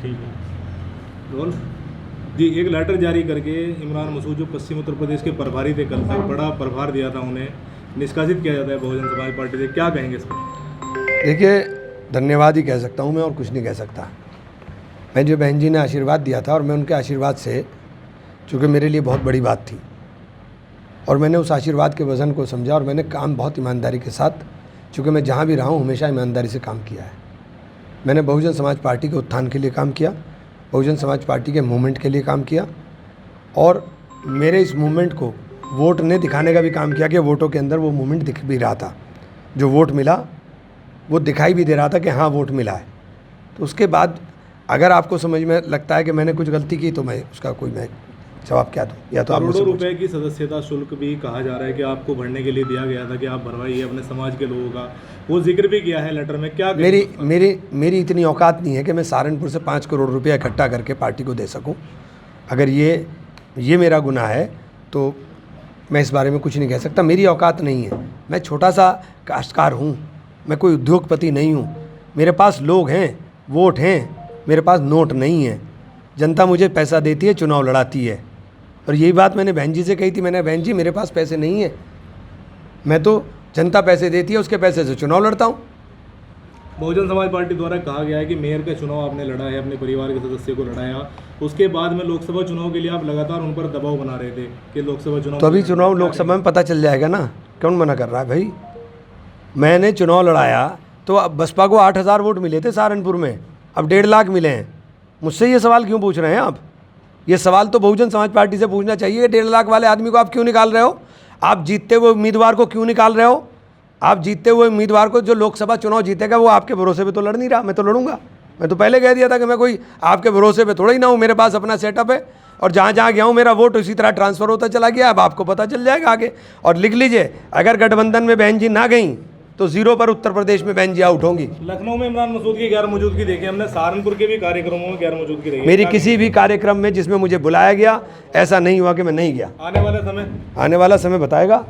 ठीक है रोल जी। एक लेटर जारी करके इमरान मसूद जो पश्चिम उत्तर प्रदेश के प्रभारी थे, कल तक बड़ा प्रभार दिया था, उन्हें निष्कासित किया जाता है बहुजन समाज पार्टी से, क्या कहेंगे इस पर? देखिए, धन्यवाद ही कह सकता हूँ मैं, और कुछ नहीं कह सकता। मैं जो बहन जी ने आशीर्वाद दिया था, और मैं उनके आशीर्वाद से, चूँकि मेरे लिए बहुत बड़ी बात थी, और मैंने उस आशीर्वाद के वज़न को समझा, और मैंने काम बहुत ईमानदारी के साथ, चूँकि मैं जहाँ भी रहा हूँ हमेशा ईमानदारी से काम किया है। मैंने बहुजन समाज पार्टी के उत्थान के लिए काम किया, बहुजन समाज पार्टी के मूवमेंट के लिए काम किया, और मेरे इस मूवमेंट को वोट ने दिखाने का भी काम किया कि वोटों के अंदर वो मूवमेंट दिख भी रहा था। जो वोट मिला वो दिखाई भी दे रहा था कि हाँ वोट मिला है। तो उसके बाद अगर आपको समझ में लगता है कि मैंने कुछ गलती की, तो मैं उसका कोई मैं जवाब क्या दूँ? या तो आप करोड़ों रुपए की सदस्यता शुल्क भी कहा जा रहा है कि आपको भरने के लिए दिया गया था कि आप भरवाइए अपने समाज के लोगों का, वो जिक्र भी किया है लेटर में, क्या मेरी इतनी औकात नहीं है कि मैं सहारनपुर से 5 करोड़ रुपया इकट्ठा करके पार्टी को दे सकूं। अगर ये मेरा गुनाह है तो मैं इस बारे में कुछ नहीं कह सकता। मेरी औकात नहीं है, मैं छोटा सा काश्तकार हूँ, मैं कोई उद्योगपति नहीं हूँ। मेरे पास लोग हैं, वोट हैं, मेरे पास नोट नहीं है। जनता मुझे पैसा देती है, चुनाव लड़ाती है, और यही बात मैंने बहन जी से कही थी। मैंने, बहन जी मेरे पास पैसे नहीं है, मैं तो जनता पैसे देती है उसके पैसे से चुनाव लड़ता हूँ। बहुजन समाज पार्टी द्वारा कहा गया है कि मेयर का चुनाव आपने लड़ा है, अपने परिवार के सदस्य को लड़ाया, उसके बाद में लोकसभा चुनाव के लिए आप लगातार उन पर दबाव बना रहे थे कि लोकसभा चुनाव, तो अभी चुनाव लोकसभा में पता चल जाएगा ना, कौन मना कर रहा है भाई। मैंने चुनाव लड़ाया तो अब बसपा को 8,000 वोट मिले थे सहारनपुर में, अब 1.5 लाख मिले हैं। मुझसे ये सवाल क्यों पूछ रहे हैं आप? ये सवाल तो बहुजन समाज पार्टी से पूछना चाहिए। 1.5 लाख वाले आदमी को आप क्यों निकाल रहे हो? आप जीतते हुए उम्मीदवार को क्यों निकाल रहे हो? आप जीतते हुए उम्मीदवार को, जो लोकसभा चुनाव जीतेगा वो आपके भरोसे पे तो लड़ नहीं रहा। मैं तो लड़ूंगा, मैं तो पहले कह दिया था कि मैं कोई आपके भरोसे पे थोड़ा ही ना हूँ। मेरे पास अपना सेटअप है, और जहाँ जहाँ गया हूँ मेरा वोट उसी तरह ट्रांसफ़र होता चला गया। अब आपको पता चल जाएगा आगे। और लिख लीजिए, अगर गठबंधन में बहन जी ना गई तो 0 पर उत्तर प्रदेश में बहन जी आउट होंगी। लखनऊ में इमरान मसूद की गैर मौजूदगी देखी हमने, सहारनपुर के भी कार्यक्रमों में गैर मौजूदगी रही। मेरी किसी भी कार्यक्रम में जिसमें मुझे बुलाया गया ऐसा नहीं हुआ कि मैं नहीं गया। आने वाला समय बताएगा।